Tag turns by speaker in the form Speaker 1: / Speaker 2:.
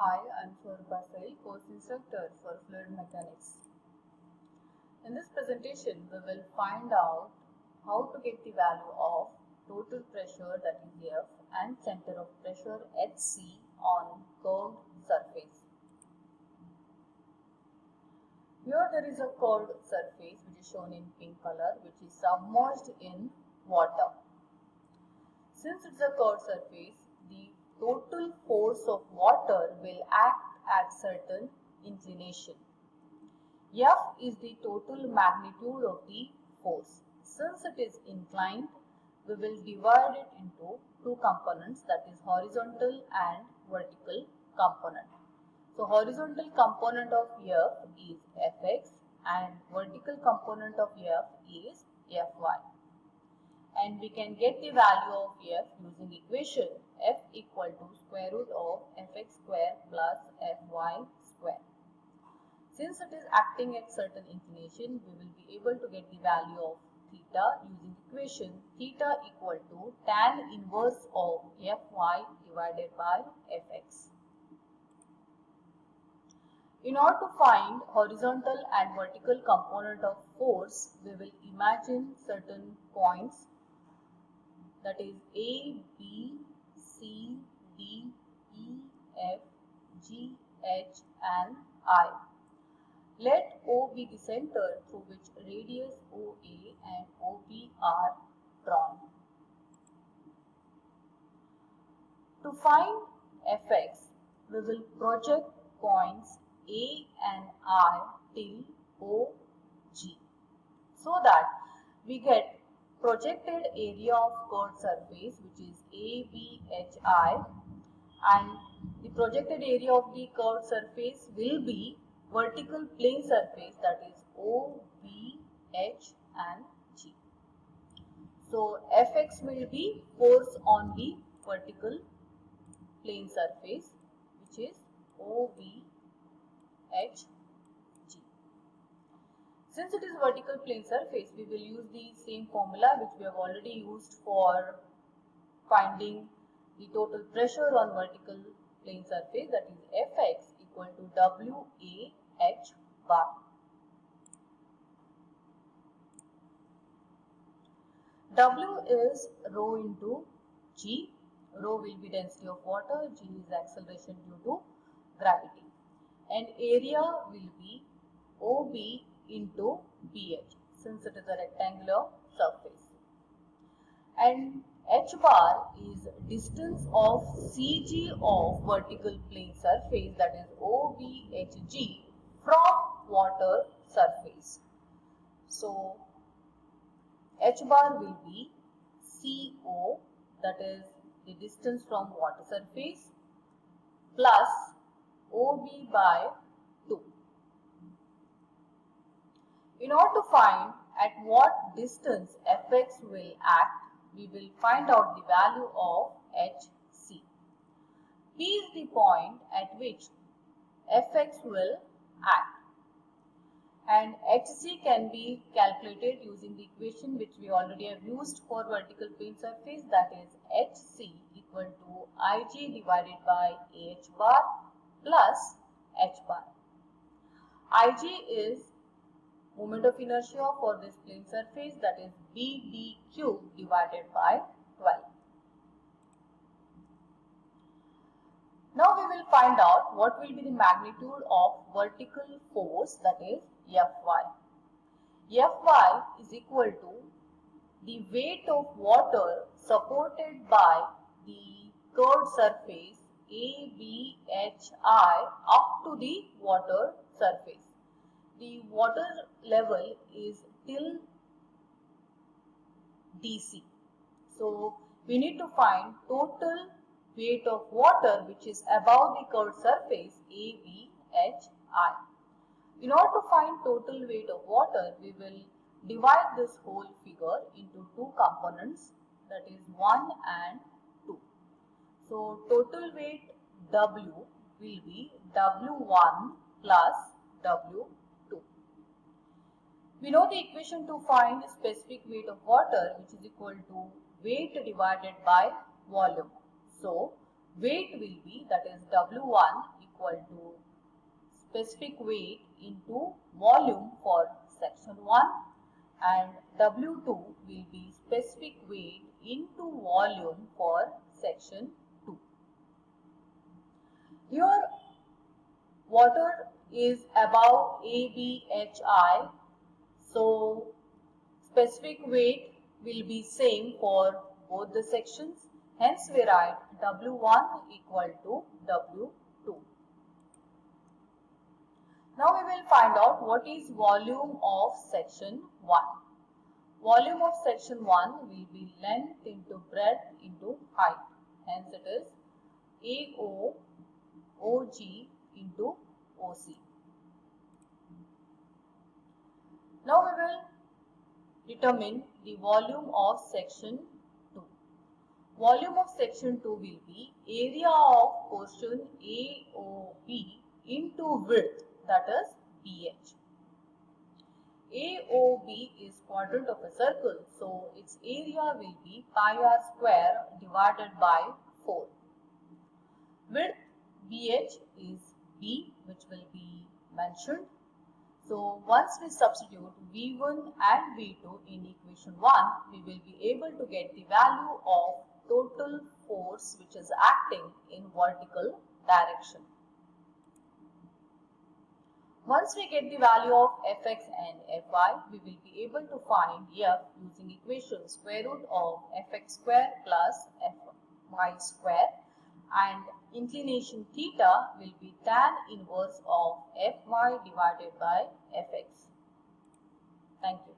Speaker 1: Hi, I'm Swarba Sail, course instructor for fluid mechanics. In this presentation, we will find out how to get the value of total pressure, that is F, and center of pressure HC on curved surface. Here there is a curved surface which is shown in pink color, which is submerged in water. Since it's a curved surface, the total force of water will act at certain inclination. F is the total magnitude of the force. Since it is inclined, we will divide it into two components, that is horizontal and vertical component. So horizontal component of F is Fx and vertical component of F is Fy. And we can get the value of F using equation F equal to square root of Fx square plus Fy square. Since it is acting at certain inclination, we will be able to get the value of theta using equation theta equal to tan inverse of Fy divided by Fx. In order to find horizontal and vertical component of force, we will imagine certain points, that is A, B, C, D, E, F, G, H and I. Let O be the center through which radius OA and OB are drawn. To find Fx, we will project points A and I till OG, so that we get projected area of curved surface, which is ABHI, and the projected area of the curved surface will be vertical plane surface, that is OBH and G. So Fx will be force on the vertical plane surface, which is OBH G. Since it is vertical plane surface, we will use the same formula which we have already used for finding the total pressure on vertical plane surface, that is Fx equal to WAH bar. W is rho into G. Rho will be density of water, G is acceleration due to gravity, and area will be OB into BH, since it is a rectangular surface. And H bar is distance of CG of vertical plane surface, that is OBHG, from water surface. So H bar will be CO, that is the distance from water surface, plus OB by 2. In order to find at what distance Fx will act, we will find out the value of Hc. P is the point at which Fx will act, and Hc can be calculated using the equation which we already have used for vertical plane surface, that is Hc equal to Ig divided by Ah bar plus H bar. Ig is moment of inertia for this plane surface, that is BD cube divided by 12. Now we will find out what will be the magnitude of vertical force, that is Fy. Fy is equal to the weight of water supported by the curved surface ABHI up to the water surface. The water level is till DC. So we need to find total weight of water which is above the curved surface ABHI. In order to find total weight of water, we will divide this whole figure into two components, that is 1 and 2. So total weight W will be W1 plus W2. We know the equation to find specific weight of water, which is equal to weight divided by volume. So weight will be, that is W1 equal to specific weight into volume for section 1, and W2 will be specific weight into volume for section 2. Here water is above ABHI, so specific weight will be same for both the sections. Hence we write W1 equal to W2. Now we will find out what is volume of section 1. Volume of section 1 will be length into breadth into height. Hence it is AO OG into OC. Now we will determine the volume of section 2. Volume of section 2 will be area of portion AOB into width, that is BH. AOB is quadrant of a circle, so its area will be pi r square divided by 4. Width BH is B, which will be mentioned. So once we substitute V1 and V2 in equation 1, we will be able to get the value of total force which is acting in vertical direction. Once we get the value of Fx and Fy, we will be able to find F using equation square root of Fx square plus Fy square, and inclination theta will be tan inverse of Fy divided by Fx. Thank you.